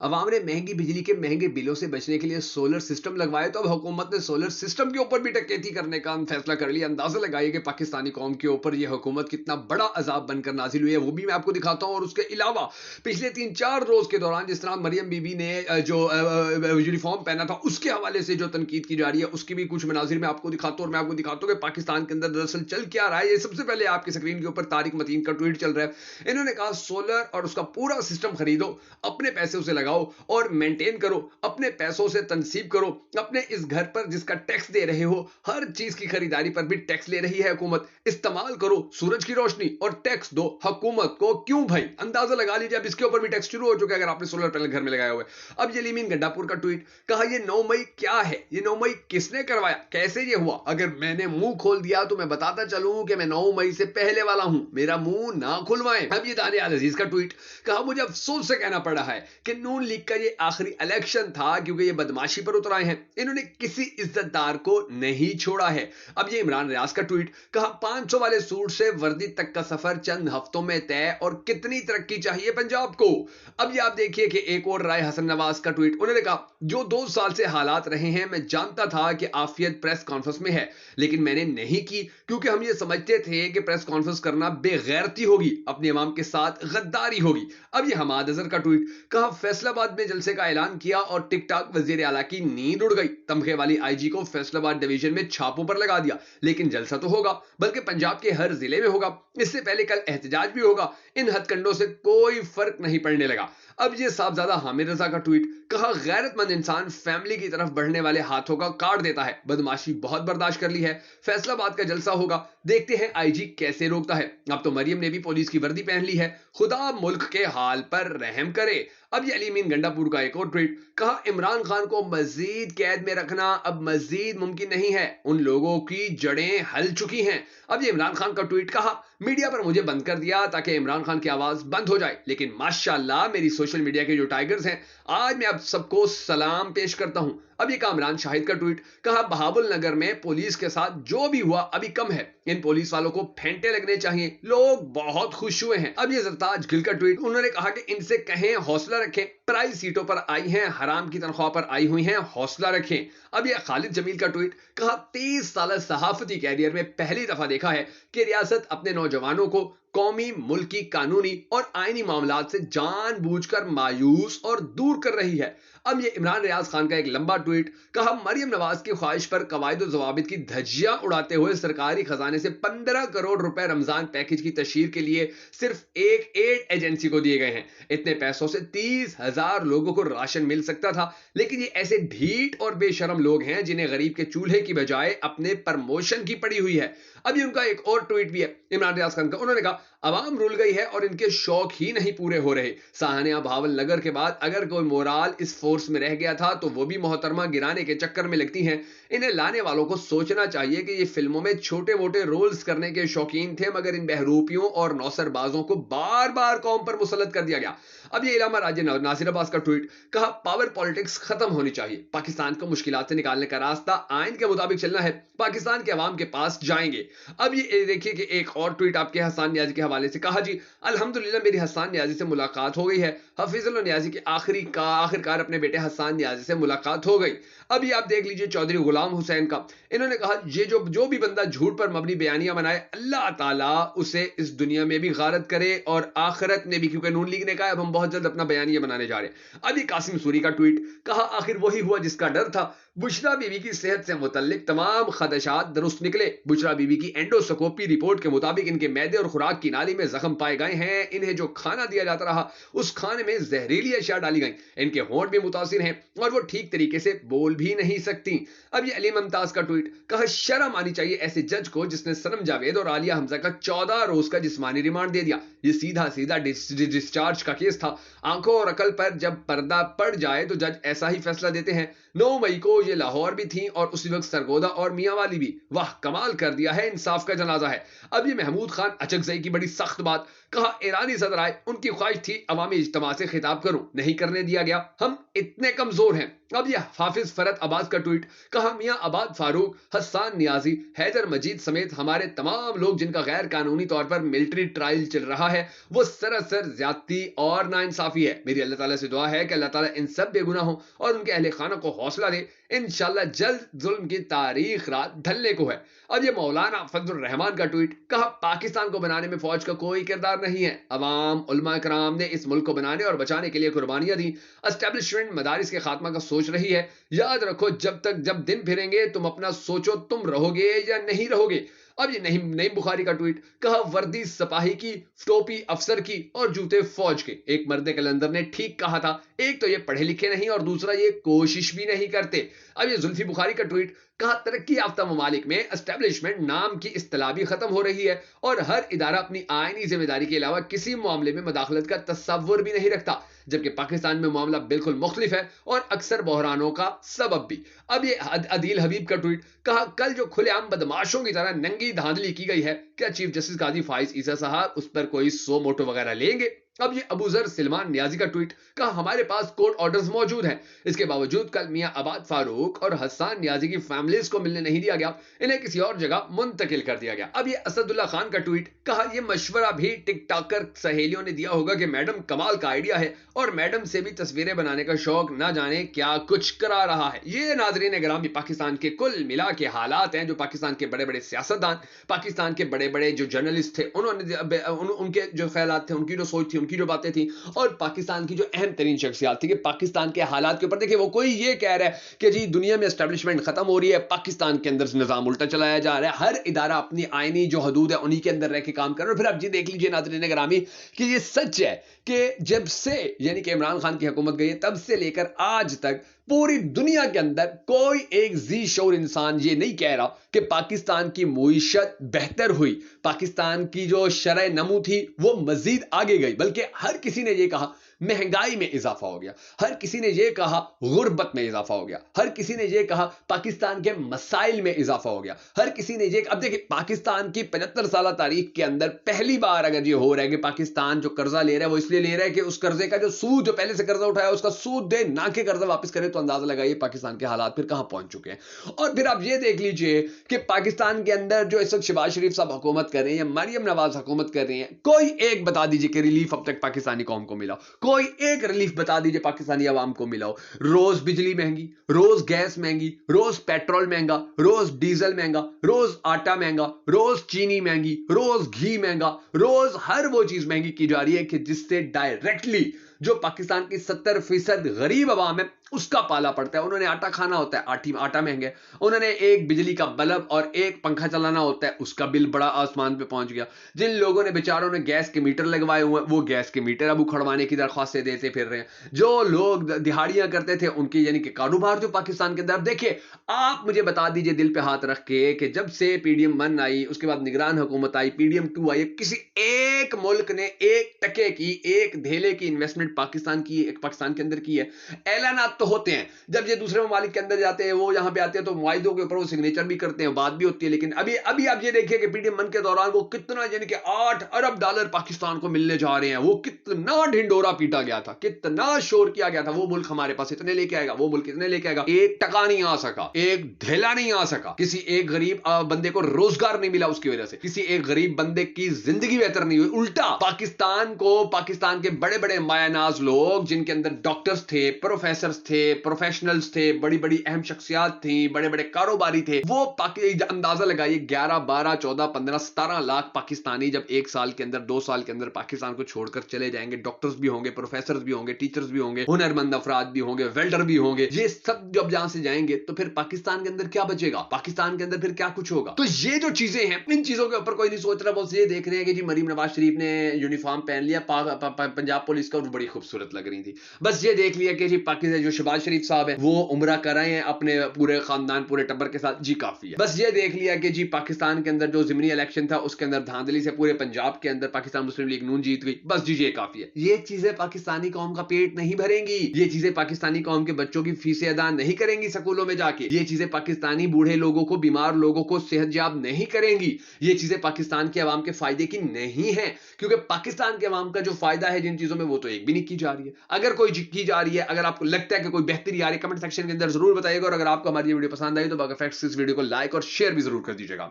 अवाम ने महंगी बिजली के महंगे बिलों से बचने के लिए सोलर सिस्टम लगवाए, तो अब हुकूमत ने सोलर सिस्टम के ऊपर भी डकैती करने का फैसला कर लिया। अंदाजा लगाइए कि पाकिस्तानी कौम के ऊपर यह हुकूमत कितना बड़ा अजाब बनकर नाजिल हुई है, वो भी मैं आपको दिखाता हूँ। और उसके अलावा पिछले 3-4 रोज के दौरान जिस तरह मरियम बीबी ने जो यूनिफॉर्म पहना था, उसके हवाले से जो तनकीद की जा रही है, उसकी भी कुछ मनाजिर मैं आपको दिखाता हूँ। और मैं आपको दिखाता हूँ कि पाकिस्तान के अंदर दरअसल चल क्या रहा है। ये सबसे पहले आपकी स्क्रीन के ऊपर तारिक मतीन का ट्वीट चल रहा है। इन्होंने कहा सोलर और उसका पूरा सिस्टम खरीदो, अपने पैसे उसे लगाओ और मेंटेन करो, अपने पैसों से तनसीब करो। अपने इस घर पर जिसका टैक्स दे रहे हो, हर चीज की खरीदारी पर भी टैक्स ले रही है हुकूमत, इस्तेमाल करो सूरज की रोशनी और टैक्स दो हुकूमत को। क्यों भाई, अंदाजा लगा लीजिए, अब इसके ऊपर भी टैक्स शुरू हो चुका है अगर आपने सोलर पैनल घर में लगाया हुआ है। अब ये लीमीन गंडापुर का ट्वीट, कहा ये 9 मई क्या है, ये 9 मई किसने करवाया, कैसे ये हुआ। अगर मैंने मुंह खोल दिया तो मैं बताता चलूं कि मैं 9 मई से पहले वाला हूं, मेरा मुंह ना खुलवाएं। अब ये दानिया अजीज का ट्वीट, कहा मुझे अफसोस से कहना पड़ रहा है कि नून लीग का ये आखिरी इलेक्शन था, क्योंकि ये बदमाशी पर उतर आए हैं, इन्होंने किसी इज्जतदार को नहीं छोड़ा है। अब ये इमरान रियाज का ट्वीट, कहा 500 वाले सूट से वर्दी तक का सफर चंद हफ्तों में तय, और कितनी तरक्की चाहिए पंजाब को। अब ये आप देखिए कि एक और राय हसन नवाज का ट्वीट, उन्होंने कहा जो 2 साल से हालात रहे हैं, मैं जानता था कि आफियत प्रेस कॉन्फ्रेंस में है, लेकिन मैंने नहीं की, क्योंकि हम ये समझते थे कि प्रेस कॉन्फ्रेंस करना बेगैरती होगी, अपने इमाम के साथ गद्दारी होगी। अब ये हमाद अजहर का ट्वीट, कहा फैसलाबाद में जलसे का ऐलान किया और टिकटॉक वजीर आला की नींद उड़ गई, तमखे वाली आईजी को फैसलाबाद डिवीजन में छापों पर लगा दिया, लेकिन जलसा तो होगा, बल्कि पंजाब के हर जिले में होगा, इससे पहले कल एहतजाज भी होगा, इन हथकंडों से कोई फर्क नहीं पड़ने लगा। अब ये साहबजादा हामिद रजा का ट्वीट, कहा गैरतमंद इंसान फैमिली की तरफ बढ़ने वाले हाथों का काट देता है, बदमाशी बहुत बर्दाश्त कर ली है, फैसलाबाद का जलसा होगा, देखते हैं आईजी कैसे रोकता है। अब तो मरियम ने भी पुलिस की वर्दी पहन ली है, खुदा मुल्क के हाल पर रहम करे। अब ये अलीमीन गंडापुर का एक और ट्वीट, कहा इमरान खान को मजीद कैद में रखना अब मजीद मुमकिन नहीं है, उन लोगों की जड़ें हल चुकी हैं। अब ये इमरान खान का ट्वीट, कहा मीडिया पर मुझे बंद कर दिया ताकि इमरान खान की आवाज बंद हो जाए, लेकिन माशाल्लाह मेरी सोशल मीडिया के जो टाइगर्स हैं, आज मैं आप सबको सलाम पेश करता हूं। अब ये कामरान शाहिद का ट्वीट, कहा बहावुल नगर में पुलिस के साथ जो भी हुआ अभी कम है, इन पुलिस वालों को फेंटे लगने चाहिए, लोग बहुत खुश हुए हैं। अब ये जरताज गिल का ट्वीट, उन्होंने कहा कि इनसे कहें हौसला रखें, प्राइज सीटों पर आई हैं, हराम की तनख्वाह पर आई हुई हैं, हौसला रखें। अब ये खालिद जमील का ट्वीट, कहा 30 साल सहाफती कैरियर में पहली दफा देखा है कि रियासत अपने नौजवानों को कौमी, मुल्की, कानूनी और आईनी मामलात से जानबूझकर मायूस और दूर कर रही है। अब ये इमरान रियाज खान का एक लंबा ट्वीट, कहा मरियम नवाज की ख्वाहिश पर कवायद और जवाबित की धज्जियां उड़ाते हुए सरकारी खजाने से 15 करोड़ रुपए रमजान पैकेज की तशहीर के लिए सिर्फ एक एड एजेंसी को दिए गए हैं। इतने पैसों से 30,000 लोगों को राशन मिल सकता था, लेकिन ये ऐसे ढीठ और बेशरम लोग हैं जिन्हें गरीब के चूल्हे की बजाय अपने प्रमोशन की पड़ी हुई है। अब ये उनका एक और ट्वीट भी है इमरान रियाज खान का, उन्होंने कहा अवाम रुल गई है और इनके शौक ही नहीं पूरे हो रहे। साहनिया भावल नगर के बाद अगर कोई मोराल इस फोर्स में रह गया था तो वो भी मोहतरमा गिराने के चक्कर में लगती हैं। इन्हें लाने वालों को सोचना चाहिए कि ये फिल्मों में छोटे मोटे रोल्स करने के शौकीन थे, मगर इन बहरूपियों और नौसरबाजों को बार बार कौम पर मुसल्लत कर दिया गया। अब ये इलामा राजे नासिर अब्बास का ट्वीट, कहा पावर पॉलिटिक्स खत्म होनी चाहिए, पाकिस्तान को मुश्किलात से निकालने का रास्ता आइन के मुताबिक चलना है, पाकिस्तान के अवाम के पास जाएंगे। अब ये देखिए कि एक और ट्वीट आपके हसन नियाजी के हवाले से, कहा जी अल्हम्दुलिल्लाह मेरी हसन नियाजी से मुलाकात हो गई है, हफीजुल्लाह नियाजी की आखिरकार अपने बेटे हसन नियाजी से मुलाकात हो गई। अब ये आप देख लीजिए चौधरी गुलाम हुसैन का, इन्होंने कहा ये जो भी बंदा झूठ पर मबनी बयानियां बनाए, अल्लाह ताला उसे इस दुनिया में भी गारत करे और आखिरत में भी, क्योंकि नून लीग ने कहा अब हम बहुत जल्द अपना बयानिया बनाने जा रहे हैं। अब ये कासिम सूरी का ट्वीट, कहा आखिर वही हुआ जिसका डर था, बुशरा बीबी की सेहत से मुतल्लिक तमाम खदशात दुरुस्त निकले, बुशरा बीबी की एंडोस्कोपी रिपोर्ट के मुताबिक इनके मैदे और खुराक की नाली में जख्म पाए गए हैं, इन्हें जो खाना दिया जाता रहा उस खाने में जहरीली अशिया डाली गई, इनके होंठ भी मुतासिर हैं और वो ठीक तरीके से बोल भी नहीं सकती। अब ये अली मुमताज का ट्वीट, कहा शर्म आनी चाहिए ऐसे जज को जिसने सनम जावेद और आलिया हमजा का 14 रोज का जिस्मानी रिमांड दे दिया। ये सीधा सीधा डिस्चार्ज का केस था। आंखों और अकल पर जब पर्दा पड़ जाए तो जज ऐसा ही फैसला देते हैं। 9 मई को ये लाहौर भी थी और उसी वक्त सरगोदा और मियां वाली भी। वाह कमाल कर दिया है, इंसाफ का जनाजा है। अब ये महमूद खान अचकजई की बड़ी सख्त बात, कहा ईरानी सदर आए, उनकी ख्वाहिश थी अवामी इज्तिमा से खिताब करूं, नहीं करने दिया गया, हम इतने कमजोर हैं। अब यह हाफिज फरत अब्बास का ट्वीट, कहा मियां अबाद फारूक, हसन नियाजी, हैदर मजीद समेत हमारे तमाम लोग जिनका गैर कानूनी तौर पर मिलिट्री ट्रायल चल रहा है वो सरासर ज्यादती और नाइंसाफी है। मेरी अल्लाह ताला से दुआ है कि अल्लाह ताला इन सब बेगुनाहों और उनके अहले खाना को हौसला दे, इंशाल्लाह जल्द जुल्म की तारीख रात ढलने को है। अब ये मौलाना फजलुर रहमान का ट्वीट, कहा पाकिस्तान को बनाने में फौज का कोई किरदार नहीं है, अवाम उलमा कराम ने इस मुल्क को बनाने और बचाने के लिए कुर्बानियां दी, एस्टेब्लिशमेंट मदारिस के खात्मा का सोच रही है, याद रखो जब दिन फिरेंगे तुम अपना सोचो, तुम रहोगे या नहीं रहोगे। अब ये नईम बुखारी का ट्वीट, कहा वर्दी सिपाही की, टोपी अफसर की और जूते फौज के। एक मर्द कलंदर ने ठीक कहा था, एक तो ये पढ़े लिखे नहीं और दूसरा ये कोशिश भी नहीं करते। अब ये जुल्फी बुखारी का ट्वीट, कहा तरक्की याफ्ता ममालिक में एस्टेब्लिशमेंट नाम की इस्तिलाह भी खत्म हो रही है और हर इदारा अपनी आईनी जिम्मेदारी के अलावा किसी मामले में मदाखलत का तस्वुर भी नहीं रखता, जबकि पाकिस्तान में मामला बिल्कुल मुख्तलिफ है और अक्सर बहरानों का सबब भी। अब ये अदील हबीब का ट्वीट, कहा कल जो खुलेआम बदमाशों की तरह नंगी धांधली की गई है, क्या चीफ जस्टिस काजी फाइज ईसा साहब उस पर कोई सो मोटो वगैरह लेंगे? अब ये अबूजर सलमान नियाजी का ट्वीट, कहा हमारे पास कोर्ट ऑर्डर्स मौजूद हैं, इसके बावजूद कल मियां अबाद फारूक और हसन नियाजी की फैमिलीज को मिलने नहीं दिया गया, इन्हें किसी और जगह मुंतकिल कर दिया गया। अब ये असदुल्ला खान का ट्वीट, कहा यह मशवरा भी टिकटॉकर सहेलियों ने दिया होगा कि मैडम कमाल का आइडिया है और मैडम से भी तस्वीरें बनाने का शौक, ना जाने क्या कुछ करा रहा है। ये नाजरीन ग्रामी पाकिस्तान के कुल मिला के हालात हैं, जो पाकिस्तान के बड़े बड़े सियासतदान, पाकिस्तान के बड़े बड़े जो जर्नलिस्ट थे, उनके जो ख्यालात थे, उनकी जो सोच थी, उनकी जो बातें थी, और पाकिस्तान की जो अहम तरीन शख्सियत थी कि पाकिस्तान के हालात के ऊपर देखिए, वो कोई ये कह रहा है कि जी दुनिया में एस्टेब्लिशमेंट खत्म हो रही है, पाकिस्तान के अंदर निजाम उल्टा चलाया जा रहा है, हर इदारा अपनी आईनी जो हदूद है उन्हीं के अंदर रह के काम कर रहा है। फिर आप जी देख लीजिए नाज़रीन ग्रामी कि ये सच है कि जब से यानी कि इमरान खान की हुकूमत गई है, तब से लेकर आज तक पूरी दुनिया के अंदर कोई एक जी शोर इंसान ये नहीं कह रहा कि पाकिस्तान की मुईशत बेहतर हुई, पाकिस्तान की जो शरह नमू थी वो मजीद आगे गई, बल्कि हर किसी ने ये कहा महंगाई में इजाफा हो गया, हर किसी ने ये कहा गुर्बत में इजाफा हो गया, हर किसी ने ये कहा पाकिस्तान के मसाइल में इजाफा हो गया, हर किसी ने ये, अब देखिए पाकिस्तान की 75 साल तारीख के अंदर पहली बार अगर ये हो रहा है कि पाकिस्तान जो कर्जा ले रहा है वो इसलिए ले रहा है कि उस कर्जे का जो सूद, जो पहले से कर्जा उठाया उसका सूद दे, ना कि कर्जा वापस करे, तो अंदाजा लगाइए पाकिस्तान के हालात फिर कहां पहुंच चुके हैं। और फिर आप ये देख लीजिए कि पाकिस्तान के अंदर जो इस वक्त शहबाज शरीफ साहब हुकूमत कर रहे हैं या मरियम नवाज हुकूमत कर रही हैं, कोई एक बता दीजिए कि रिलीफ अब तक पाकिस्तानी कौम को मिला, कोई एक रिलीफ बता दीजिए पाकिस्तानी अवाम को मिला हो। रोज बिजली महंगी, रोज गैस महंगी, रोज पेट्रोल महंगा, रोज डीजल महंगा, रोज आटा महंगा, रोज चीनी महंगी, रोज घी महंगा, रोज हर वो चीज महंगी की जा रही है कि जिससे डायरेक्टली जो पाकिस्तान की 70% गरीब अवाम है उसका पाला पड़ता है। उन्होंने आटा खाना होता है, आटा महंगा, उन्होंने एक बिजली का बल्ब और एक पंखा चलाना होता है, उसका बिल बड़ा आसमान पे पहुंच गया। जिन लोगों ने बेचारों ने गैस के मीटर लगवाए हुए हैं वो गैस के मीटर अब उखड़वाने की दरख्वास्तें देते फिर रहे हैं। जो लोग दिहाड़ियां करते थे उनकी यानी कि कारोबार जो पाकिस्तान के अंदर, देखिए आप मुझे बता दीजिए दिल पे हाथ रख के कि जब से PDM 1 आई, उसके बाद निगरान हुकूमत आई, PDM 2 आई, किसी एक मुल्क ने एक टके की, एक धेले की इन्वेस्टमेंट पाकिस्तान के अंदर की है? ऐलानात तो होते हैं, जब ये दूसरे ममालिक के अंदर जाते हैं, वो यहां पे आते हैं तो मुआहिदों के ऊपर वो सिग्नेचर भी करते हैं, बात भी होती है, लेकिन अभी आप ये देखिए कि PDM 1 के दौरान वो कितना यानी कि $8 अरब पाकिस्तान को मिलने जा रहे हैं, वो कितना ढिंडोरा पीटा गया था, कितना शोर किया गया था, वो मुल्क हमारे पास इतने लेके आएगा, वो मुल्क इतने लेके आएगा, एक टका नहीं आ सका, एक धेला नहीं आ सका, किसी एक गरीब बंदे को रोजगार नहीं मिला, उसकी वजह से किसी एक गरीब बंदे की जिंदगी बेहतर नहीं हुई। उल्टा पाकिस्तान को, पाकिस्तान के बड़े बड़े मायानाज लोग जिनके अंदर डॉक्टर्स थे, प्रोफेसर्स थे, प्रोफेशनल्स थे, बड़ी बड़ी अहम शख्सियात थी, बड़े बड़े कारोबारी थे, वो अंदाजा लगाइए 11, 12, 14, 15, 17 लाख पाकिस्तानी जब एक साल के अंदर, 2 साल के अंदर पाकिस्तान को छोड़कर चले जाएंगे, डॉक्टर्स भी होंगे, प्रोफेसर्स भी होंगे, टीचर्स भी होंगे, हुनरमंद अफराद भी होंगे, वेल्डर भी होंगे, ये सब जब यहां से जाएंगे तो फिर पाकिस्तान के अंदर क्या बचेगा, पाकिस्तान के अंदर फिर क्या कुछ होगा? तो ये जो चीजें हैं, इन चीजों के ऊपर कोई नहीं सोच रहा, बस ये देख रहे हैं कि जी मरीम नवाज शरीफ ने यूनिफॉर्म पहन लिया, पंजाब पुलिस का, बड़ी खूबसूरत लग रही थी। बस ये देख लिया कि जी पाकिस्तान जो शहबाज शरीफ साहब है वो उम्रा कर रहे हैं अपने पूरे खानदान पूरे टब्बर के साथ, जी काफी है। बस ये देख लिया कि जी पाकिस्तान के अंदर जो ज़िमनी इलेक्शन था उसके अंदर धांधली से पूरे पंजाब के अंदर पाकिस्तान मुस्लिम लीग नून जीत गई, बस जी ये काफी है। ये चीजें पाकिस्तानी कौम का पेट नहीं भरेंगी, ये चीजें पाकिस्तानी कौम के बच्चों की फीसें अदा नहीं करेंगी स्कूलों में जाके, ये चीजें पाकिस्तानी बूढ़े लोगों को, बीमार लोगों को सेहतयाब नहीं करेंगी, ये चीजें पाकिस्तान के अवाम के फायदे की नहीं है, क्योंकि पाकिस्तान के अवाम का जो फायदा है जिन चीजों में वो तो एक भी नहीं की जा रही है। अगर कोई की जा रही है, अगर आपको लगता है कि कोई बेहतरी आ रही है, कमेंट सेक्शन के अंदर जरूर बताइएगा। और अगर आपको हमारी ये वीडियो पसंद आई तो बाकी फैक्ट्स इस वीडियो को लाइक और शेयर भी जरूर कर दीजिएगा।